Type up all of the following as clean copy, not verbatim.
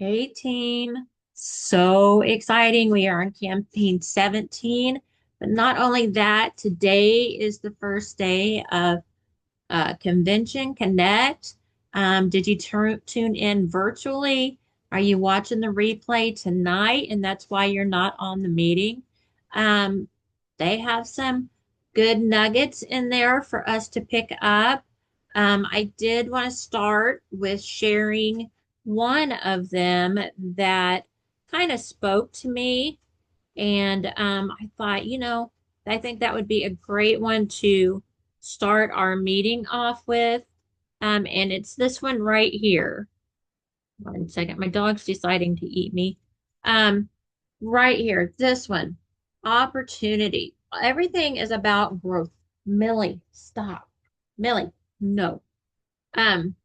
18. So exciting. We are on campaign 17. But not only that, today is the first day of Convention Connect. Did you tune in virtually? Are you watching the replay tonight? And that's why you're not on the meeting. Um, they have some good nuggets in there for us to pick up. I did want to start with sharing one of them that kind of spoke to me. And I thought, I think that would be a great one to start our meeting off with. And it's this one right here. One second, my dog's deciding to eat me. Um, right here, this one, opportunity. Everything is about growth. Millie, stop. Millie, no. Um,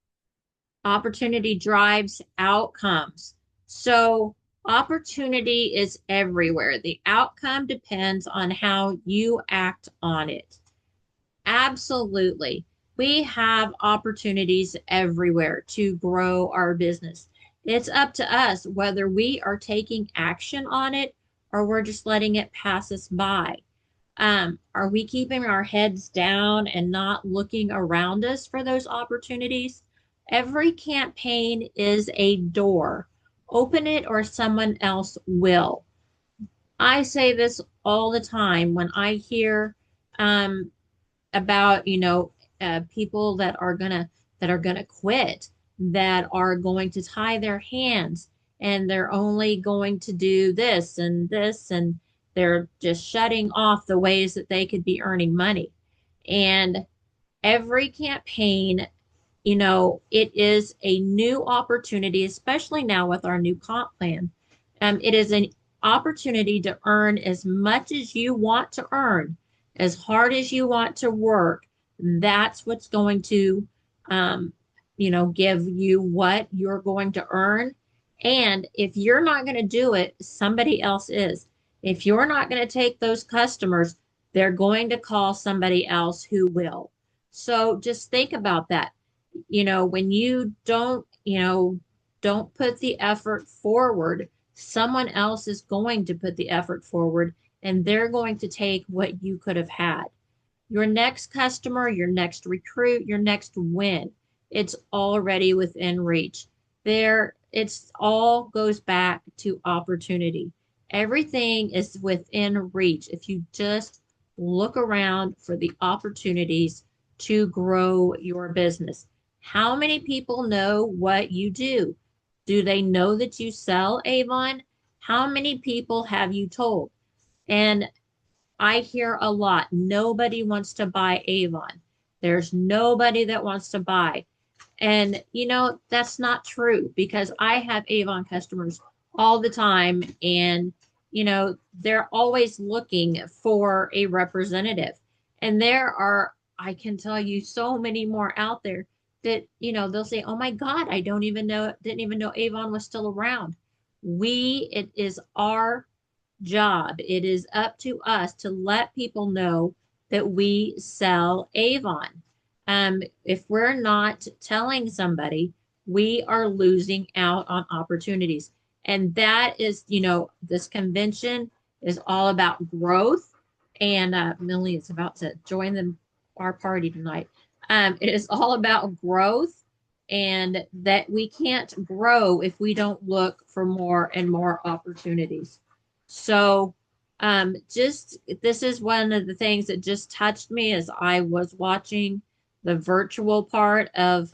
Opportunity drives outcomes. So opportunity is everywhere. The outcome depends on how you act on it. Absolutely. We have opportunities everywhere to grow our business. It's up to us whether we are taking action on it or we're just letting it pass us by. Are we keeping our heads down and not looking around us for those opportunities? Every campaign is a door. Open it or someone else will. I say this all the time when I hear um, about people that are gonna quit, that are going to tie their hands, and they're only going to do this, and they're just shutting off the ways that they could be earning money. And every campaign, it is a new opportunity, especially now with our new comp plan. It is an opportunity to earn as much as you want to earn, as hard as you want to work. That's what's going to, um, give you what you're going to earn. And if you're not going to do it, somebody else is. If you're not going to take those customers, they're going to call somebody else who will. So just think about that. When you don't put the effort forward, someone else is going to put the effort forward, and they're going to take what you could have had. Your next customer, your next recruit, your next win, it's already within reach. It's all goes back to opportunity. Everything is within reach if you just look around for the opportunities to grow your business. How many people know what you do? Do they know that you sell Avon? How many people have you told? And I hear a lot. Nobody wants to buy Avon. There's nobody that wants to buy. And that's not true, because I have Avon customers all the time, and they're always looking for a representative. And there are, I can tell you, so many more out there that, they'll say, "Oh my God, I don't even know, didn't even know Avon was still around." It is our job. It is up to us to let people know that we sell Avon. If we're not telling somebody, we are losing out on opportunities. And that is, this convention is all about growth. And Millie is about to join our party tonight. It is all about growth, and that we can't grow if we don't look for more and more opportunities. So, just this is one of the things that just touched me as I was watching the virtual part of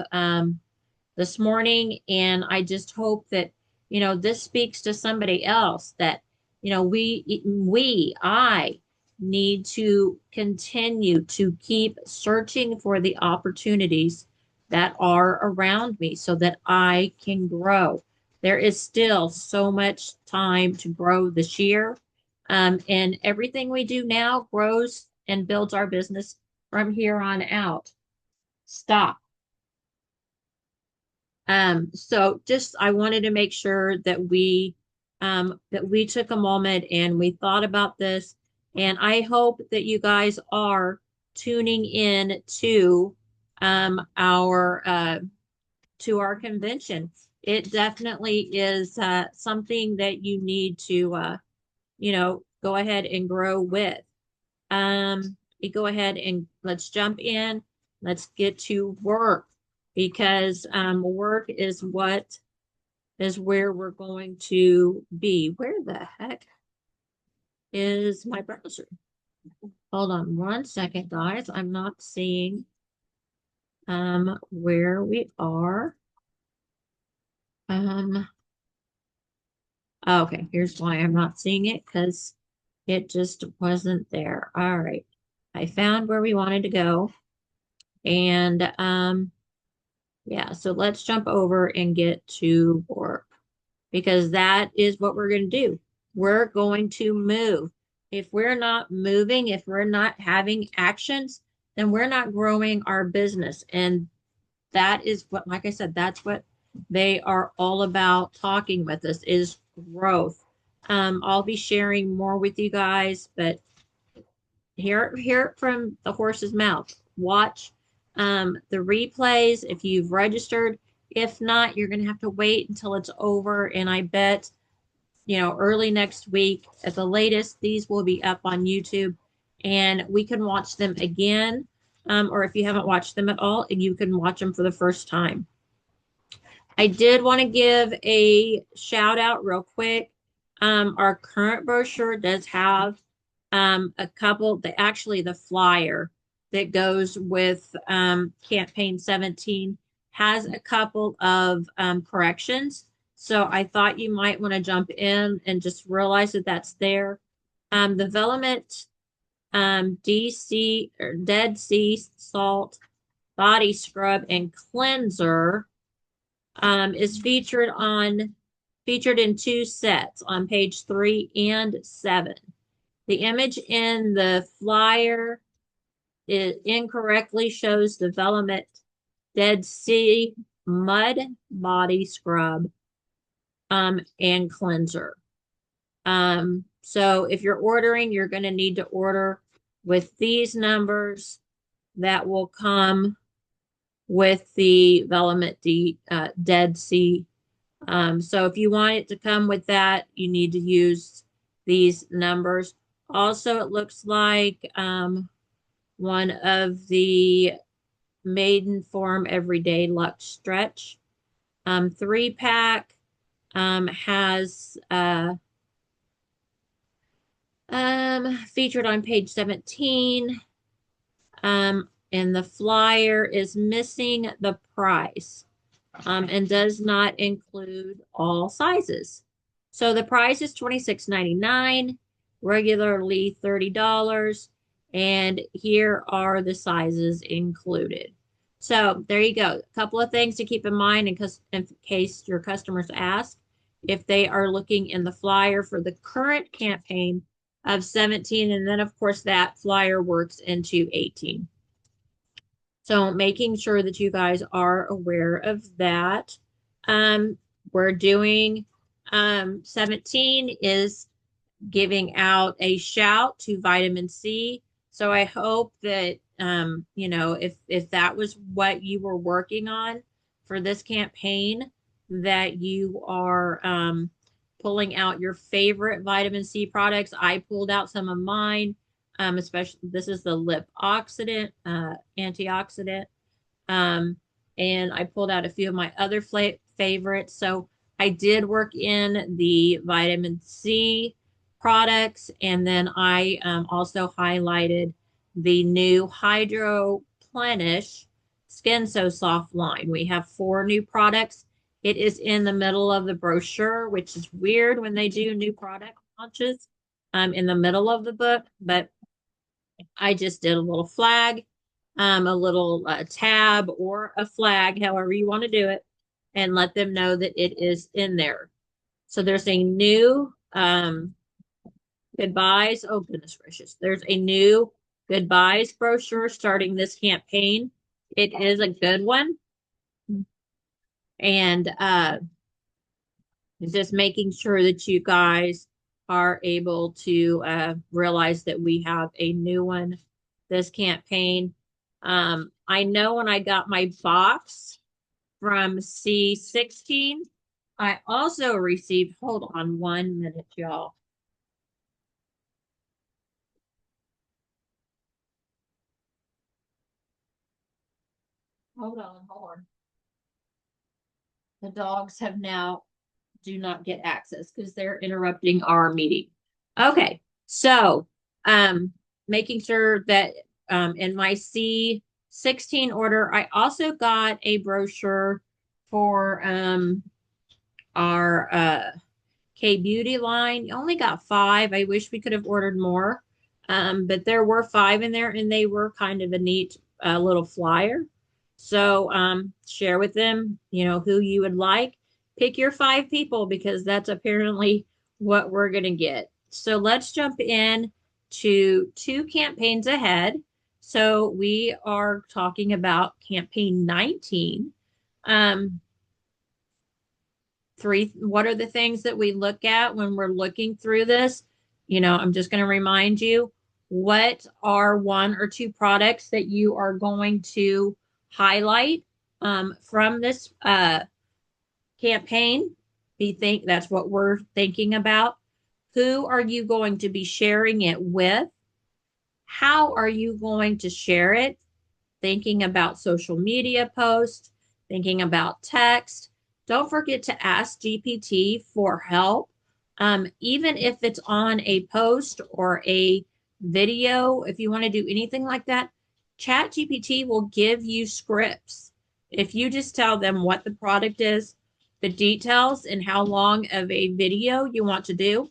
this morning. And I just hope that, this speaks to somebody else, that, I need to continue to keep searching for the opportunities that are around me so that I can grow. There is still so much time to grow this year. And everything we do now grows and builds our business from here on out. Stop. So just I wanted to make sure that we took a moment and we thought about this. And I hope that you guys are tuning in um, our uh, to our convention. it definitely is something that you need to, go ahead and grow with. You go ahead and let's jump in. Let's get to work because work is where we're going to be. Where the heck is my browser? Hold on one second, guys. I'm not seeing where we are. Um, okay, here's why I'm not seeing it because it just wasn't there. All right. I found where we wanted to go. And yeah, so let's jump over and get to work because that is what we're going to do. We're going to move. If we're not moving, if we're not having actions, then we're not growing our business. And that is what, like I said, that's what they are all about talking with us is growth. I'll be sharing more with you guys, but hear it from the horse's mouth. Watch the replays if you've registered. If not, you're going to have to wait until it's over. And I bet, early next week at the latest, these will be up on YouTube and we can watch them again. Or if you haven't watched them at all, you can watch them for the first time. I did want to give a shout out real quick. Our current brochure does have a couple, the flyer that goes with campaign 17 has a couple of corrections. So I thought you might want to jump in and just realize that that's there. The Velvet DC or Dead Sea Salt Body Scrub and Cleanser is featured in two sets on page 3 and 7. The image in the flyer it incorrectly shows development Dead Sea Mud Body Scrub and Cleanser. So if you're ordering, you're going to need to order with these numbers that will come with the Development Dead Sea. So if you want it to come with that, you need to use these numbers. Also, it looks like one of the Maiden Form Everyday Luxe Stretch 3-pack has featured on page 17. And the flyer is missing the price and does not include all sizes. So the price is $26.99, regularly $30, and here are the sizes included. So there you go. A couple of things to keep in mind in case your customers ask if they are looking in the flyer for the current campaign of 17, and then of course that flyer works into 18. So making sure that you guys are aware of that. We're doing 17 is giving out a shout to vitamin C. So I hope that if that was what you were working on for this campaign, that you are pulling out your favorite vitamin C products. I pulled out some of mine. Especially this is the lip oxidant, antioxidant. Um, and I pulled out a few of my other favorites. So I did work in the vitamin C products, and then I also highlighted the new Hydro Plenish Skin So Soft line. We have 4 new products. It is in the middle of the brochure, which is weird when they do new product launches in the middle of the book, but I just did a little flag, a little tab or a flag, however you want to do it, and let them know that it is in there. So there's a new goodbyes. Oh, goodness gracious. There's a new goodbyes brochure starting this campaign. It is a good one. And just making sure that you guys are able to realize that we have a new one this campaign. I know when I got my box from C16. I also received, hold on 1 minute, y'all. Hold on. The dogs have now do not get access because they're interrupting our meeting. Okay, so making sure that in my C16 order, I also got a brochure for our K Beauty line. You only got five. I wish we could have ordered more. But there were five in there and they were kind of a neat little flyer. So share with them, who you would like. Pick your five people because that's apparently what we're going to get. So let's jump in to two campaigns ahead. So we are talking about campaign 19. Um, what are the things that we look at when we're looking through this? I'm just going to remind you, what are one or two products that you are going to highlight from this campaign? That's what we're thinking about. Who are you going to be sharing it with? How are you going to share it? Thinking about social media posts, thinking about text. Don't forget to ask GPT for help. Even if it's on a post or a video, if you want to do anything like that, Chat GPT will give you scripts. If you just tell them what the product is, the details, and how long of a video you want to do,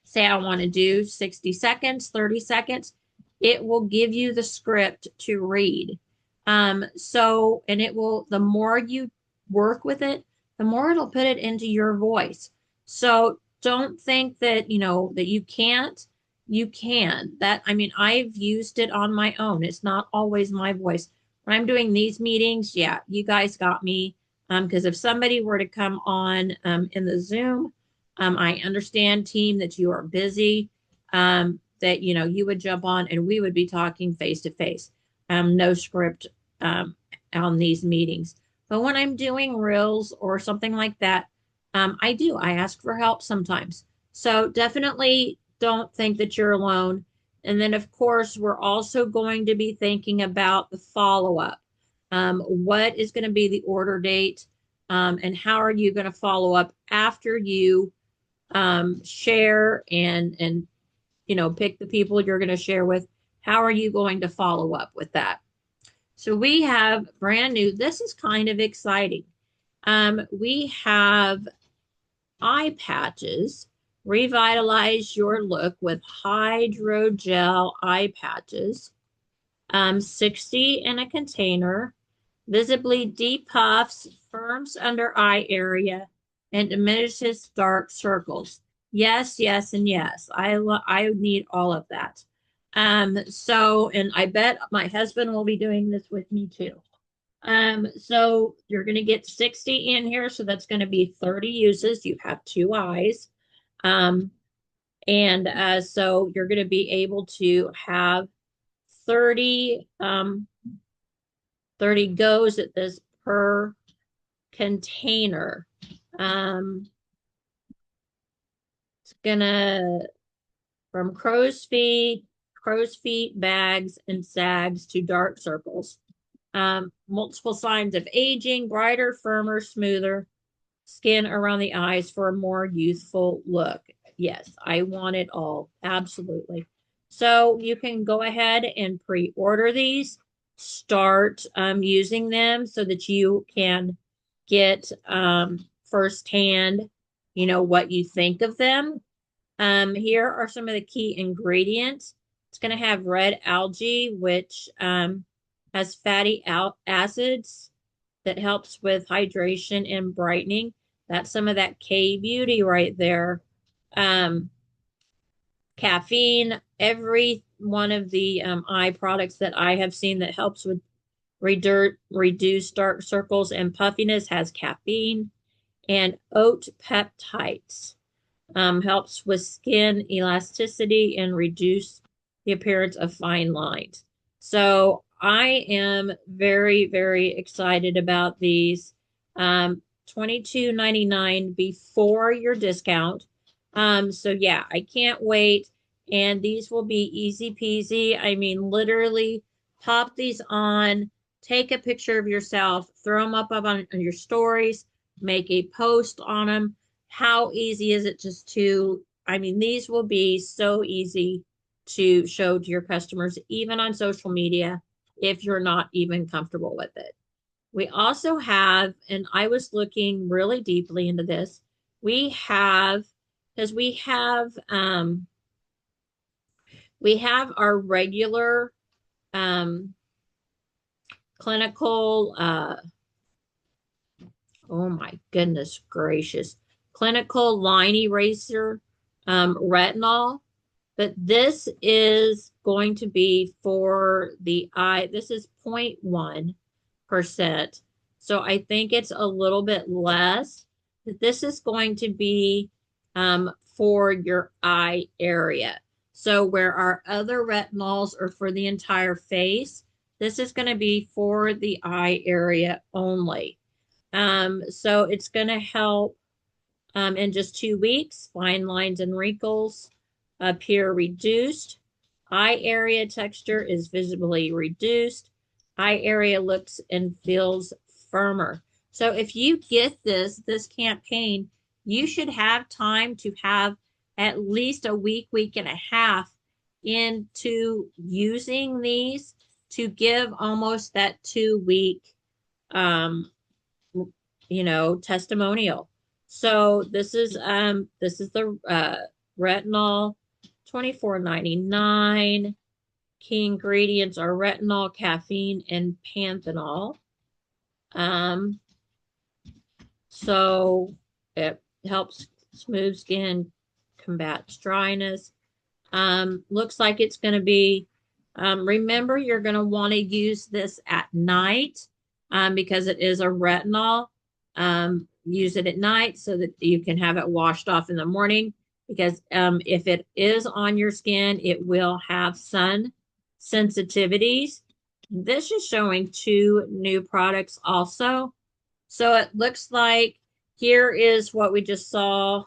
say I want to do 60 seconds, 30 seconds, it will give you the script to read. And it will, the more you work with it, the more it'll put it into your voice. So don't think that, that you can't. You can. I've used it on my own. It's not always my voice. When I'm doing these meetings, yeah, you guys got me. Because if somebody were to come on in the Zoom, I understand, team, that you are busy, that you would jump on and we would be talking face to face. No script on these meetings. But when I'm doing reels or something like that, I ask for help sometimes. So definitely don't think that you're alone. And then, of course, we're also going to be thinking about the follow up. What is going to be the order date? And how are you going to follow up after you share and pick the people you're going to share with? How are you going to follow up with that? So we have brand new, this is kind of exciting. We have eye patches. Revitalize your look with hydrogel eye patches. 60 in a container. Visibly depuffs, firms under eye area, and diminishes dark circles. Yes, yes, and yes. I need all of that. And I bet my husband will be doing this with me too. So you're going to get 60 in here, so that's going to be 30 uses. You have two eyes. Um, and so you're going to be able to have 30 30 goes at this per container. Um, it's gonna from crow's feet, bags, and sags to dark circles. Multiple signs of aging, brighter, firmer, smoother skin around the eyes for a more youthful look. Yes, I want it all. Absolutely. So you can go ahead and pre-order these, start using them so that you can get firsthand, what you think of them. Here are some of the key ingredients. It's going to have red algae, which has fatty acids that helps with hydration and brightening. That's some of that K beauty right there. Um, Caffeine, every one of the eye products that I have seen that helps with reduce dark circles and puffiness has caffeine. And oat peptides helps with skin elasticity and reduce the appearance of fine lines. So I am very, very excited about these. 22.99 before your discount. So yeah, I can't wait. And these will be easy peasy. I mean, literally pop these on, take a picture of yourself, throw them up on your stories, make a post on them. How easy is it just to, I mean, these will be so easy to show to your customers, even on social media, if you're not even comfortable with it. We also have, and I was looking really deeply into this, we have, because we have our regular um clinical oh my goodness gracious, clinical line eraser retinol. But this is going to be for the eye. This is 0.1%. So I think it's a little bit less. But this is going to be for your eye area. So where our other retinols are for the entire face, this is going to be for the eye area only. So it's going to help in just 2 weeks. Fine lines and wrinkles appear reduced. Eye area texture is visibly reduced. Eye area looks and feels firmer. So if you get this campaign, you should have time to have at least a week, week and a half into using these to give almost that 2 week um, testimonial. So this is the retinol 24.99. Key ingredients are retinol, caffeine, and panthenol. Um, so it helps smooth skin, combats dryness. Looks like it's going to be, remember, you're going to want to use this at night because it is a retinol. Use it at night so that you can have it washed off in the morning because if it is on your skin, it will have sun sensitivities. This is showing 2 new products also. So it looks like here is what we just saw.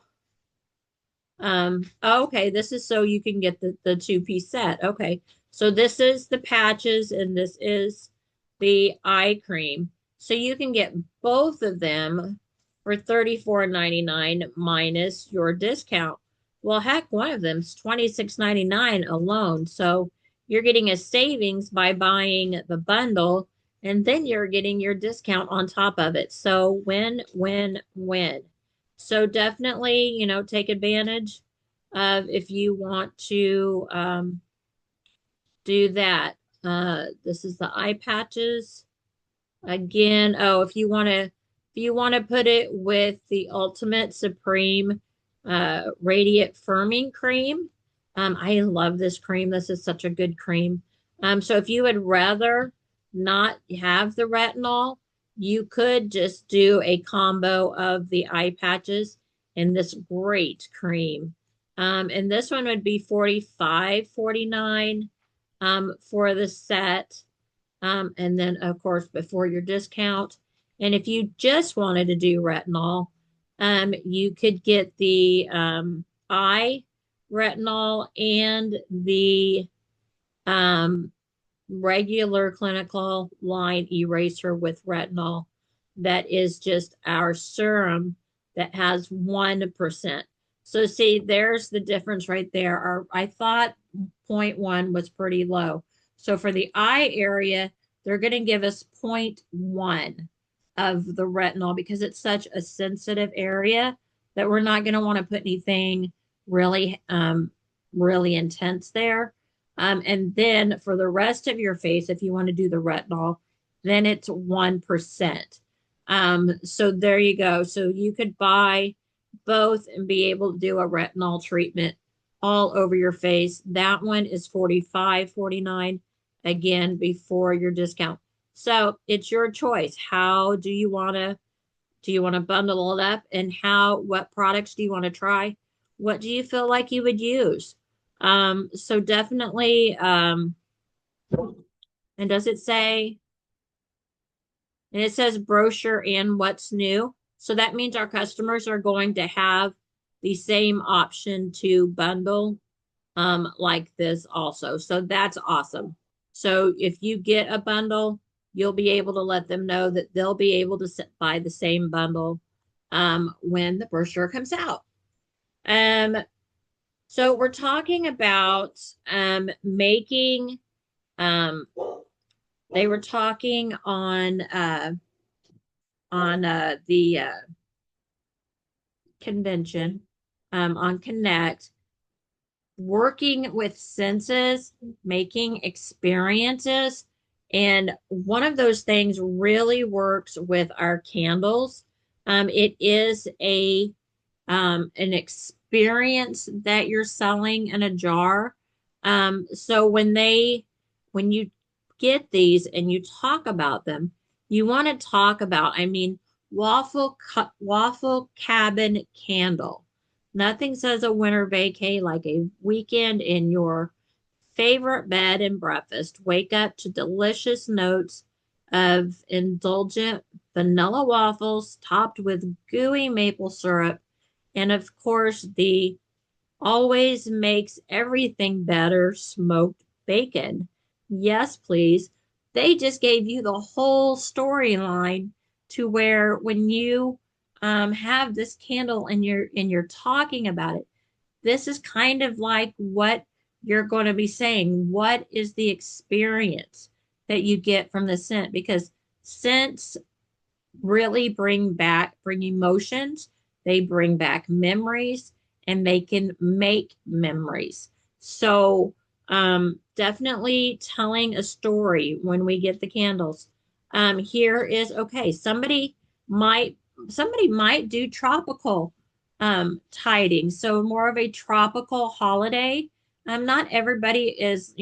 Okay, this is so you can get the 2-piece set. Okay, so this is the patches and this is the eye cream. So you can get both of them for $34.99 minus your discount. Well, heck, one of them's $26.99 alone. So you're getting a savings by buying the bundle, and then you're getting your discount on top of it. So win, win, win. So definitely, take advantage of if you want to do that. This is the eye patches. Again, oh, if you want to put it with the Ultimate Supreme Radiant Firming Cream. I love this cream. This is such a good cream. So if you would rather not have the retinol, you could just do a combo of the eye patches and this great cream. And this one would be $45.49 for the set. And then, of course, before your discount. And if you just wanted to do retinol, you could get the eye retinol and the um, regular clinical line eraser with retinol. That is just our serum that has 1%. So see, there's the difference right there. I thought 0.1 was pretty low. So for the eye area, they're going to give us 0.1 of the retinol because it's such a sensitive area that we're not going to want to put anything really, really intense there. And then for the rest of your face, if you want to do the retinol, then it's 1%. So there you go. So you could buy both and be able to do a retinol treatment all over your face. That one is $45.49 again before your discount. So it's your choice. How do you want to bundle it up and what products do you want to try? What do you feel like you would use? So definitely And does it say, and it says brochure and what's new. So that means our customers are going to have the same option to bundle like this also. So that's awesome. So if you get a bundle, you'll be able to let them know that they'll be able to buy the same bundle when the brochure comes out. Um, so we're talking about making, um, they were talking on the convention on Connect, working with senses, making experiences. And one of those things really works with our candles. It is a an experience that you're selling in a jar. So when you get these and you talk about them, you want to talk about, I mean, waffle cabin candle. Nothing says a winter vacay like a weekend in your favorite bed and breakfast. Wake up to delicious notes of indulgent vanilla waffles topped with gooey maple syrup. And of course, the always makes everything better smoked bacon. Yes, please. They just gave you the whole storyline to where when you have this candle and you're talking about it, this is kind of like what you're going to be saying. What is the experience that you get from the scent? Because scents really bring emotions, they bring back memories, and they can make memories. So definitely telling a story when we get the candles. Here is okay, might somebody might do tropical tidings, so more of a tropical holiday. Not everybody is,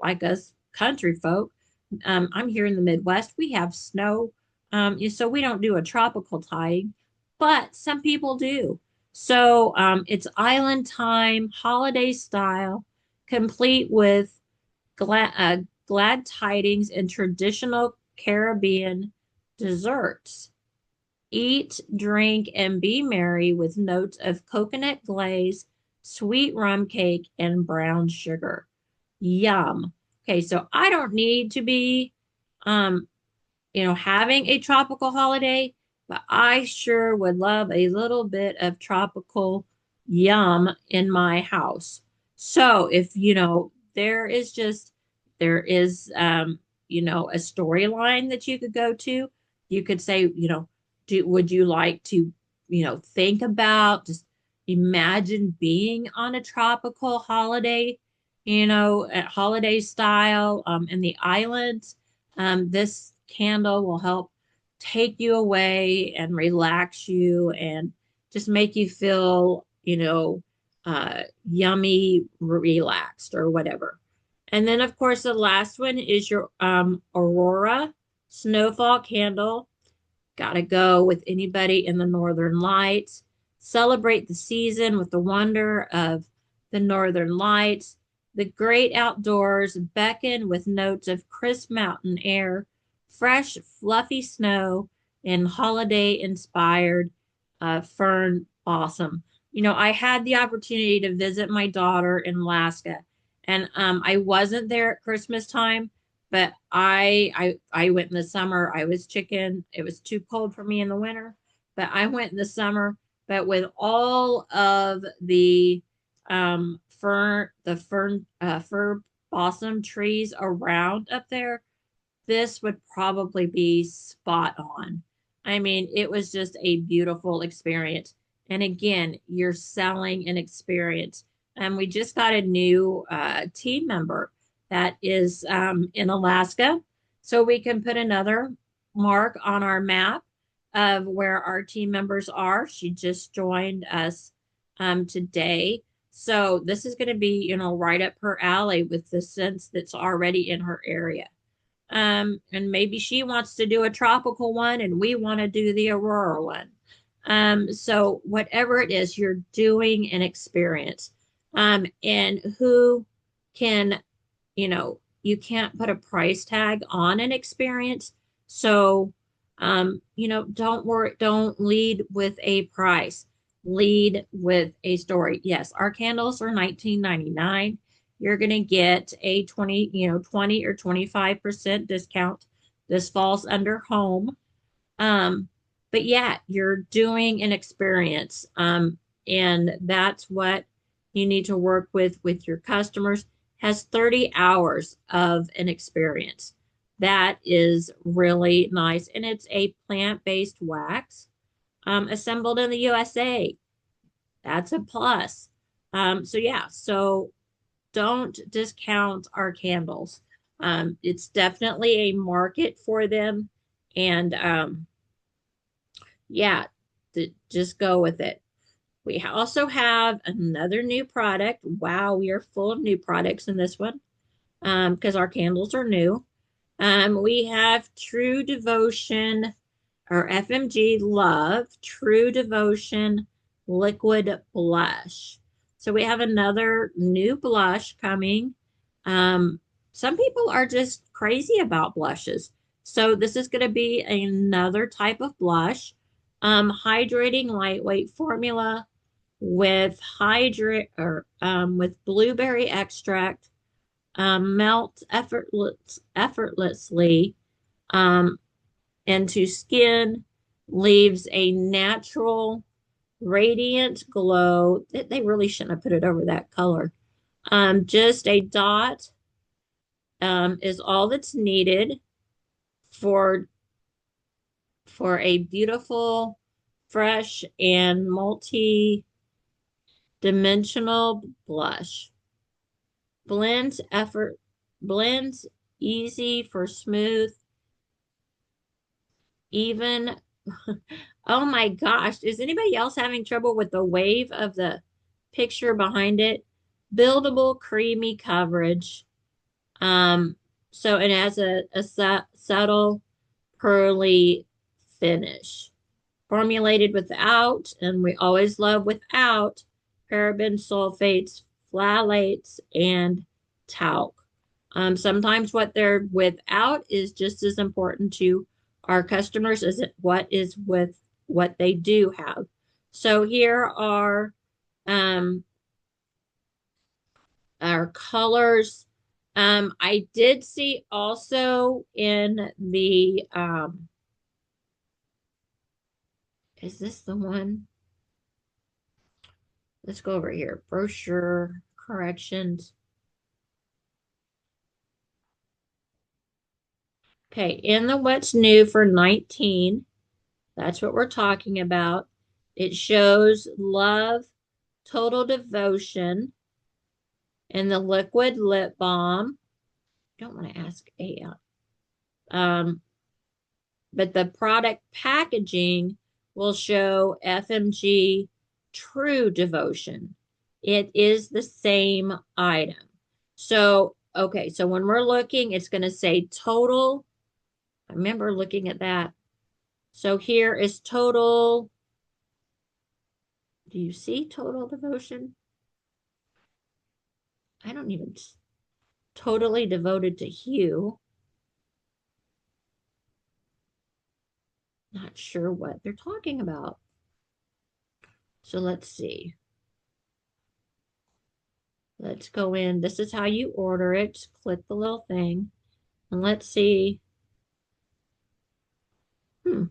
like us country folk. I'm here in the Midwest. We have snow, so we don't do a tropical tying, but some people do. So it's island time, holiday style, complete with glad tidings and traditional Caribbean desserts. Eat, drink, and be merry with notes of coconut glaze, sweet rum cake, and brown sugar. Yum. Okay, so I don't need to be um, having a tropical holiday, but I sure would love a little bit of tropical yum in my house. So if, there is, a storyline that you could go to, you could say, would you like to, think about, just imagine being on a tropical holiday, at holiday style, in the islands. This candle will help take you away and relax you and just make you feel, yummy, relaxed, or whatever. And then, of course, the last one is your Aurora Snowfall Candle. Gotta go with anybody in the Northern Lights. Celebrate the season with the wonder of the Northern Lights. The great outdoors beckon with notes of crisp mountain air, fresh, fluffy snow, and holiday inspired fern blossom. I had the opportunity to visit my daughter in Alaska, and I wasn't there at Christmas time, but I went in the summer. I was chicken. It was too cold for me in the winter, but I went in the summer. But with all of the fir blossom trees around up there, this would probably be spot on. I mean, it was just a beautiful experience. And again, you're selling an experience. And we just got a new team member that is in Alaska. So we can put another mark on our map of where our team members are. She just joined us today. So this is going to be, right up her alley with the sense that's already in her area. And maybe she wants to do a tropical one and we want to do the Aurora one. So whatever it is, you're doing an experience. And who can, you can't put a price tag on an experience. So, don't worry, don't lead with a price. Lead with a story. Yes, our candles are 19.99. You're going to get a 20 or 25% discount. This falls under home. Um, but yeah, you're doing an experience. And that's what you need to work with your customers. Has 30 hours of an experience. That is really nice. And it's a plant-based wax, assembled in the USA. That's a plus. So yeah, so don't discount our candles. It's definitely a market for them. And yeah, just go with it. We also have another new product. Wow, we are full of new products in this one, because our candles are new. We have True Devotion, or FMG Love True Devotion Liquid Blush. So we have another new blush coming. Um, some people are just crazy about blushes. So this is going to be another type of blush. Hydrating lightweight formula with with blueberry extract, melt effortlessly um, into skin, leaves a natural radiant glow. They really shouldn't have put it over that color. Just a dot is all that's needed for a beautiful, fresh, and multi-dimensional blush. Blends effort blends easy for smooth, even. Oh my gosh, is anybody else having trouble with the wave of the picture behind it? Buildable, creamy coverage. Um, so it has a subtle, pearly finish. Formulated without, and we always love without, paraben, sulfates, phthalates, and talc. Sometimes what they're without is just as important to our customers as what is with what they do have. So here are um, our colors. I did see also in the, is this the one? Let's go over here. Brochure corrections. Okay, in the what's new for 19, that's what we're talking about. It shows love, total devotion, and the liquid lip balm. Don't want to ask a um, but the product packaging will show FMG True Devotion. It is the same item. So, okay, so when we're looking, it's going to say total. I remember looking at that. So here is total. Do you see total devotion? I don't even. Totally devoted to Hugh. Not sure what they're talking about. So let's see. Let's go in. This is how you order it. Just click the little thing. And let's see. Hmm.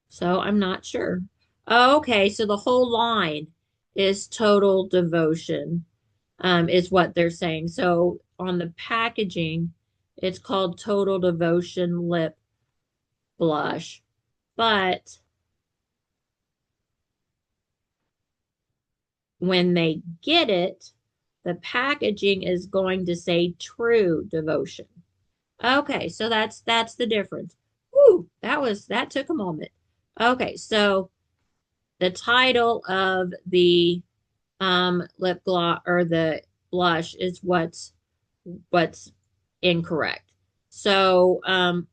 So I'm not sure. Oh, okay, so the whole line is total devotion, is what they're saying. So on the packaging, it's called Total Devotion Lip Blush. But when they get it, the packaging is going to say True Devotion. Okay, so that's the difference. Whew, that took a moment. Okay, so the title of the lip gloss or the blush is what's incorrect. So on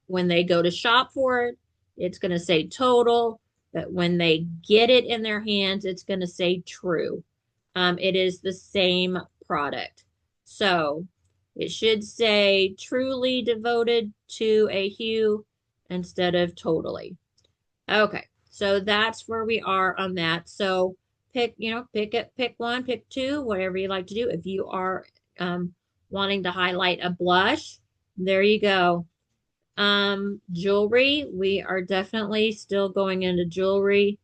when they go to shop for it, it's going to say total, but when they get it in their hands, it's going to say true. It is the same product. So It should say truly devoted to a hue instead of totally. Okay, so that's where we are on that. So pick, pick one, pick two, whatever you like to do. If you are um, wanting to highlight a blush, there you go. Jewelry, we are definitely still going into jewelry.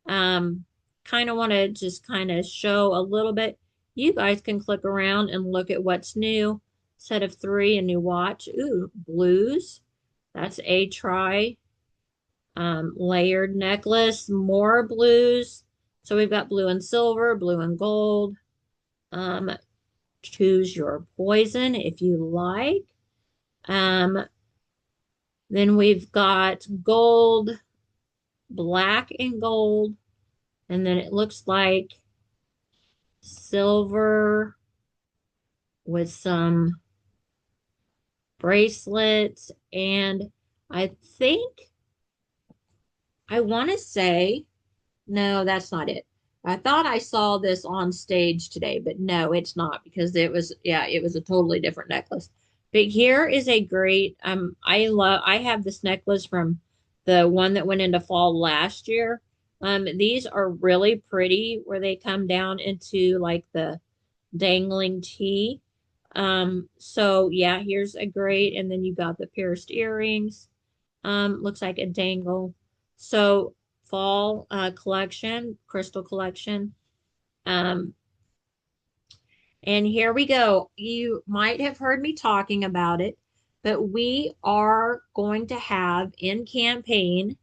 Um, kind of want to just kind of show a little bit. You guys can click around and look at what's new. Set of three, a new watch. Ooh, blues. That's a try. Layered necklace, more blues. So we've got blue and silver, blue and gold. Um, choose your poison if you like. Um, then we've got gold, black and gold, and then it looks like silver with some bracelets. And I think I want to say, no, that's not it. I thought I saw this on stage today, but no, it's not because it was, yeah, it was a totally different necklace. But here is a great, I have this necklace from the one that went into fall last year. These are really pretty where they come down into like the dangling T. So yeah, here's a great, and then you got the pierced earrings. Looks like a dangle. So fall collection, crystal collection. Um, and here we go. You might have heard me talking about it, but we are going to have in campaign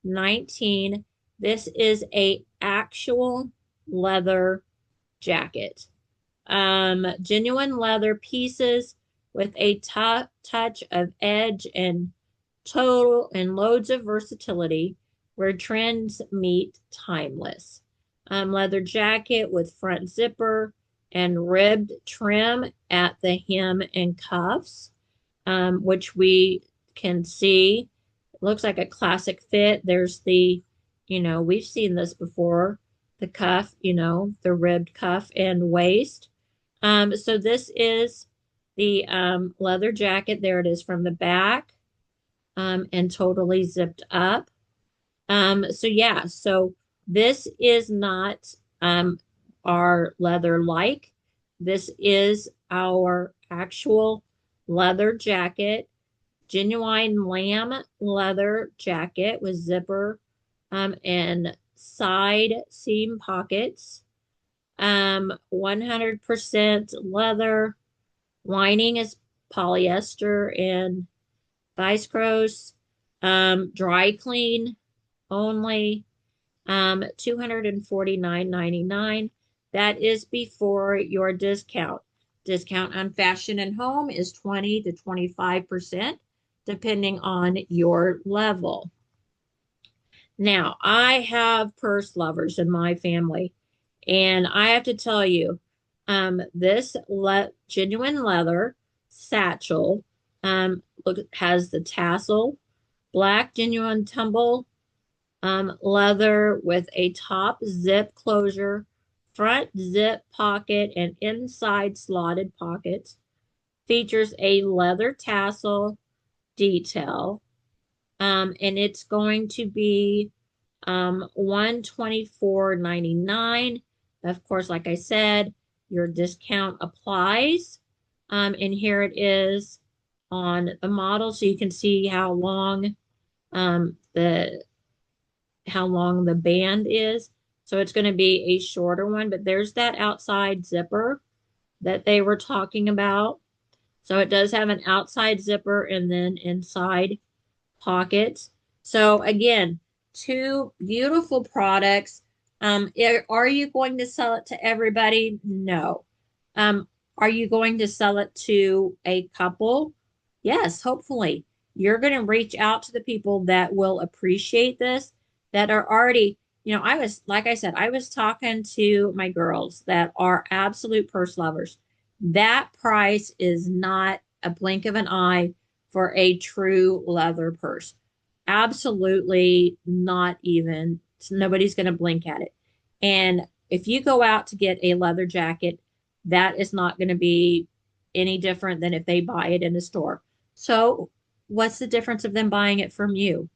19. This is a actual leather jacket. Genuine leather pieces with a touch of edge and total and loads of versatility where trends meet timeless. Leather jacket with front zipper and ribbed trim at the hem and cuffs, which we can see. It looks like a classic fit. There's we've seen this before. The cuff, the ribbed cuff and waist. So this is the leather jacket. There it is from the back, and totally zipped up. So yeah, so this is not our leather like. This is our actual leather jacket, genuine lamb leather jacket with zipper and side seam pockets. 100% leather. Lining is polyester and viscose. Dry clean only. 249.99. That is before your discount. Discount on fashion and home is 20 to 25%, depending on your level. Now, I have purse lovers in my family, and I have to tell you, this genuine leather satchel has the tassel, black genuine tumble leather with a top zip closure, front zip pocket, and inside slotted pockets. Features a leather tassel detail, and it's going to be 124.99. Of course, like I said, your discount applies. And here it is on the model, so you can see um, the how long the band is. So it's going to be a shorter one, but there's that outside zipper that they were talking about. So it does have an outside zipper and then inside pockets. So again, two beautiful products. Are you going to sell it to everybody? No. Are you going to sell it to a couple? Yes, hopefully. You're going to reach out to the people that will appreciate this, that are already, like I said, I was talking to my girls that are absolute purse lovers. That price is not a blink of an eye for a true leather purse. Absolutely not even. Nobody's going to blink at it. And if you go out to get a leather jacket, that is not going to be any different than if they buy it in a store. So what's the difference of them buying it from you?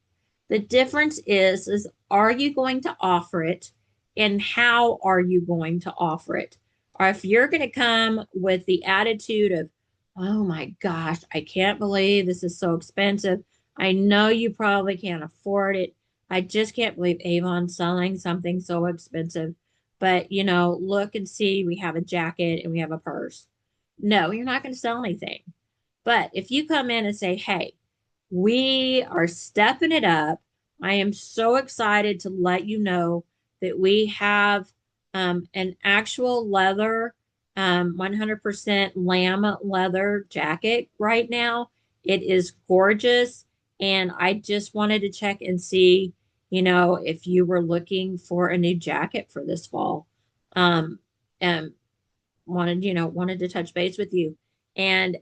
The difference is are you going to offer it and how are you going to offer it? Or if you're going to come with the attitude of, oh my gosh, I can't believe this is so expensive. I know you probably can't afford it. I just can't believe Avon's selling something so expensive. But, look and see, we have a jacket and we have a purse. No, you're not going to sell anything. But if you come in and say, hey, we are stepping it up. I am so excited to let you know that we have an actual leather, 100% lamb leather jacket right now. It is gorgeous. And I just wanted to check and see, if you were looking for a new jacket for this fall. And wanted to touch base with you. And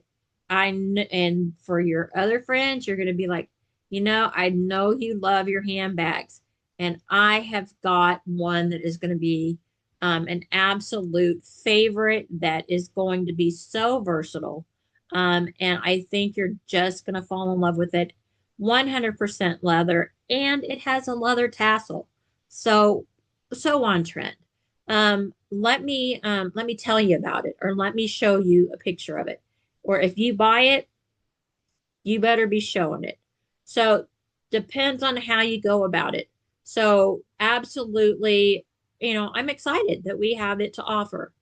and for your other friends, you're going to be like, I know you love your handbags, and I have got one that is going to be an absolute favorite that is going to be so versatile. And I think you're just going to fall in love with it. 100% leather, and it has a leather tassel. So, so on trend. Let me tell you about it, or let me show you a picture of it. Or if you buy it, you better be showing it. So depends on how you go about it. So absolutely, I'm excited that we have it to offer.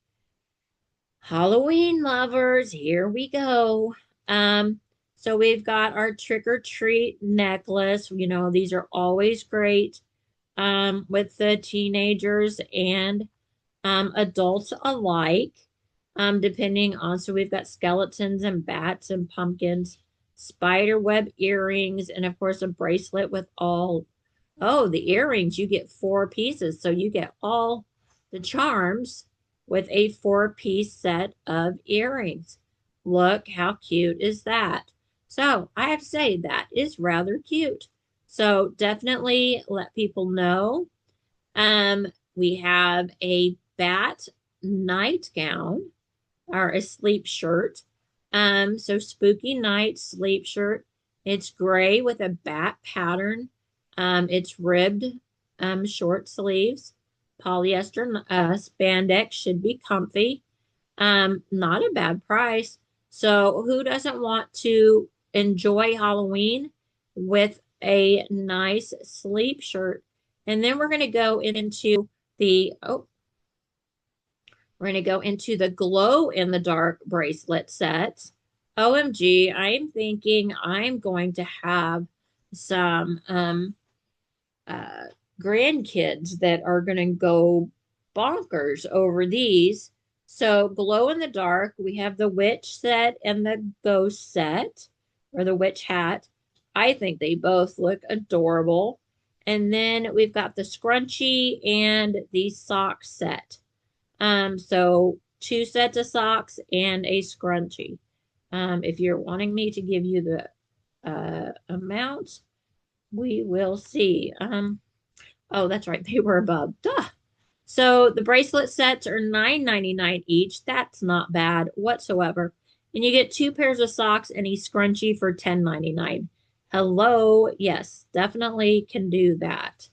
Halloween lovers, here we go. So we've got our trick or treat necklace. These are always great with the teenagers and adults alike, depending on, so we've got skeletons and bats and pumpkins, spider web earrings, and of course a bracelet with all, oh, the earrings, you get 4 pieces. So you get all the charms with a 4-piece set of earrings. Look, how cute is that? So I have to say that is rather cute. So definitely let people know. We have a bat nightgown or a sleep shirt. So spooky night sleep shirt. It's gray with a bat pattern. It's ribbed, short sleeves, polyester spandex, should be comfy. Not a bad price. So who doesn't want to enjoy Halloween with a nice sleep shirt? And then we're going to go into the, oh, we're going to go into the glow in the dark bracelet set. OMG, I'm thinking I'm going to have some uh, grandkids that are going to go bonkers over these. So glow in the dark, we have the witch set and the ghost set, or the witch hat. I think they both look adorable. And then we've got the scrunchie and the sock set. So 2 sets of socks and a scrunchie. If you're wanting me to give you the amount, we will see. Oh, that's right. They were above. Duh. So the bracelet sets are $9.99 each. That's not bad whatsoever. And you get 2 pairs of socks and a scrunchie for $10.99. Hello. Yes, definitely can do that.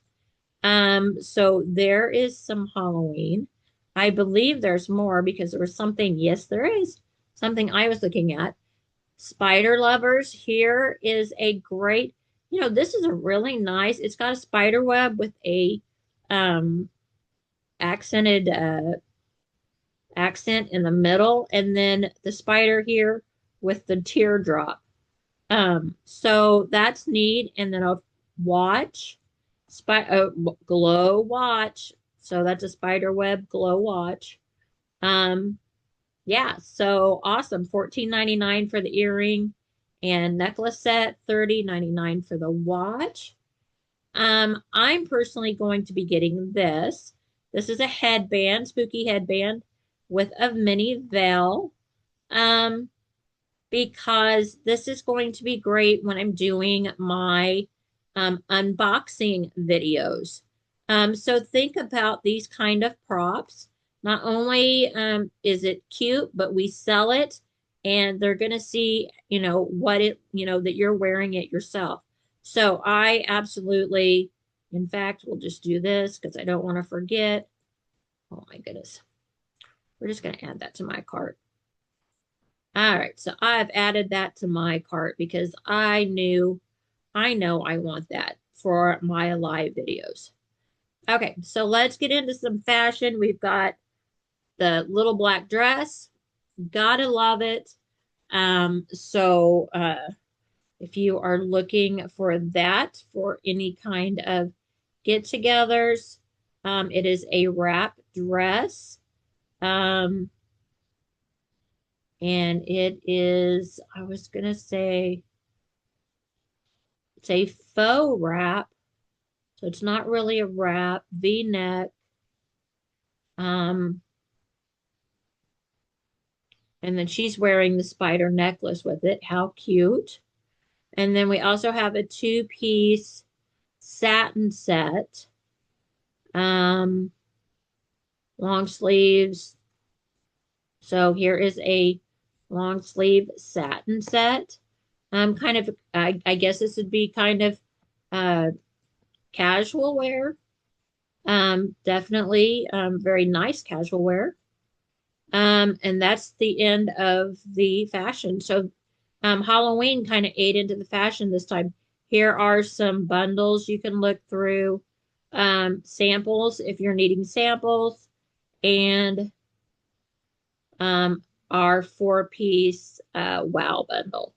So there is some Halloween. I believe there's more because there was something. Yes, there is something I was looking at. Spider lovers, here is a great, this is a really nice, it's got a spider web with a accented accent in the middle, and then the spider here with the teardrop. So that's neat. And then a watch, glow watch. So that's a spider web glow watch. Yeah, so awesome. $14.99 for the earring and necklace set, $30.99 for the watch. I'm personally going to be getting this. This is a headband, spooky headband with a mini veil. Because this is going to be great when I'm doing my unboxing videos. So think about these kind of props. Not only is it cute, but we sell it and they're going to see, what it, that you're wearing it yourself. So I absolutely, in fact, we'll just do this because I don't want to forget. Oh my goodness. We're just going to add that to my cart. All right, so I've added that to my cart because I know I want that for my live videos. Okay, so let's get into some fashion. We've got the little black dress. Gotta love it. If you are looking for that for any kind of get-togethers, it is a wrap dress. Um, and it is, I was gonna say, it's a faux wrap, so it's not really a wrap, V-neck. Um, and then she's wearing the spider necklace with it. How cute. And then we also have a two-piece satin set. Um, long sleeves. So here is a long sleeve satin set. Kind of, I guess this would be kind of uh, casual wear. Definitely very nice casual wear. And that's the end of the fashion. So Halloween kind of ate into the fashion this time. Here are some bundles you can look through, samples if you're needing samples, and our four-piece WOW bundle.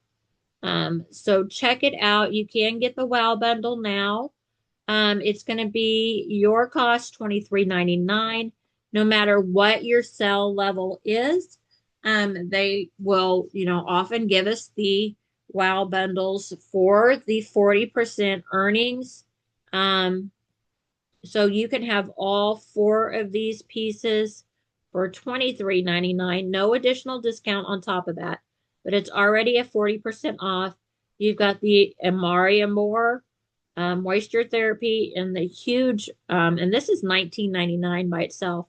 So check it out. You can get the WOW bundle now. It's going to be your cost $23.99, no matter what your sell level is. They will, often give us the WOW bundles for the 40% earnings. So you can have all four of these pieces for $23.99. No additional discount on top of that, but it's already a 40% off. You've got the Amari Amore moisture therapy and the huge, and this is $19.99 by itself.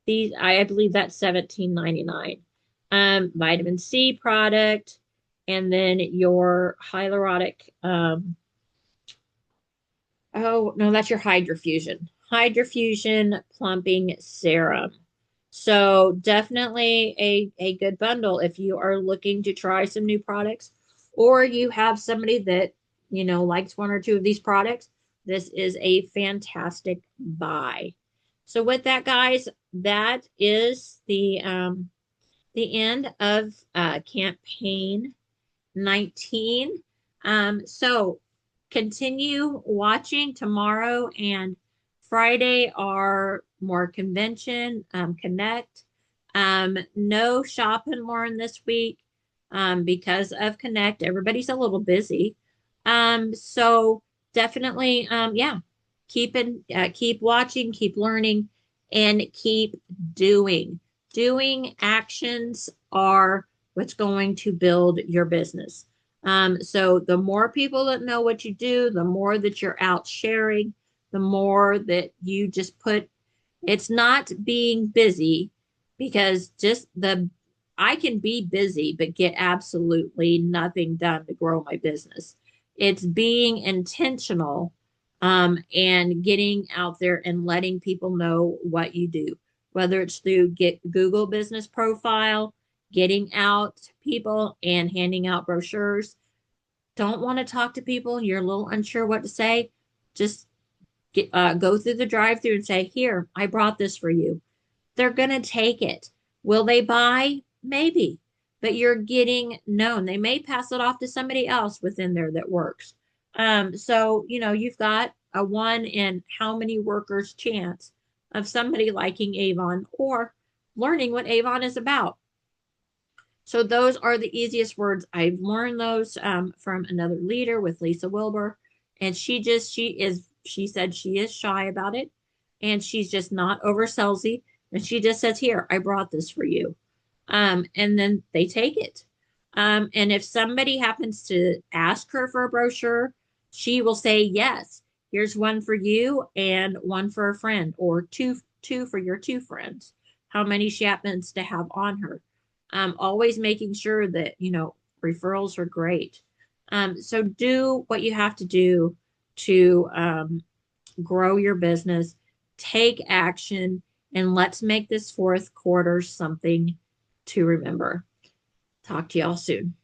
These, I believe that's $17.99. Vitamin C product, and then your hyaluronic, oh, no, that's your Hydrofusion. Hydrofusion plumping serum. So definitely a good bundle if you are looking to try some new products, or you have somebody that, likes one or two of these products. This is a fantastic buy. So with that, guys, that is the end of campaign 19. So continue watching. Tomorrow and Friday are more convention, connect. No shop and learn this week because of connect. Everybody's a little busy. So definitely, yeah, keep watching, keep learning, and keep doing. Doing actions are what's going to build your business. So the more people that know what you do, the more that you're out sharing, the more that you just put, it's not being busy, because just I can be busy, but get absolutely nothing done to grow my business. It's being intentional, and getting out there and letting people know what you do, whether it's through get Google business profile, getting out to people and handing out brochures. Don't want to talk to people, you're a little unsure what to say, just go through the drive-through and say, here, I brought this for you. They're going to take it. Will they buy? Maybe, but you're getting known. They may pass it off to somebody else within there that works. So, you've got a one in how many workers chance of somebody liking Avon or learning what Avon is about. So those are the easiest words. I've learned those from another leader with Lisa Wilbur. And she said she is shy about it. And she's just not oversellsy. And she just says, here, I brought this for you. And then they take it. And if somebody happens to ask her for a brochure, she will say, yes, here's one for you and one for a friend, or two for your two friends, how many she happens to have on her. Always making sure that, referrals are great. So do what you have to do to grow your business, take action, and let's make this fourth quarter something to remember. Talk to y'all soon.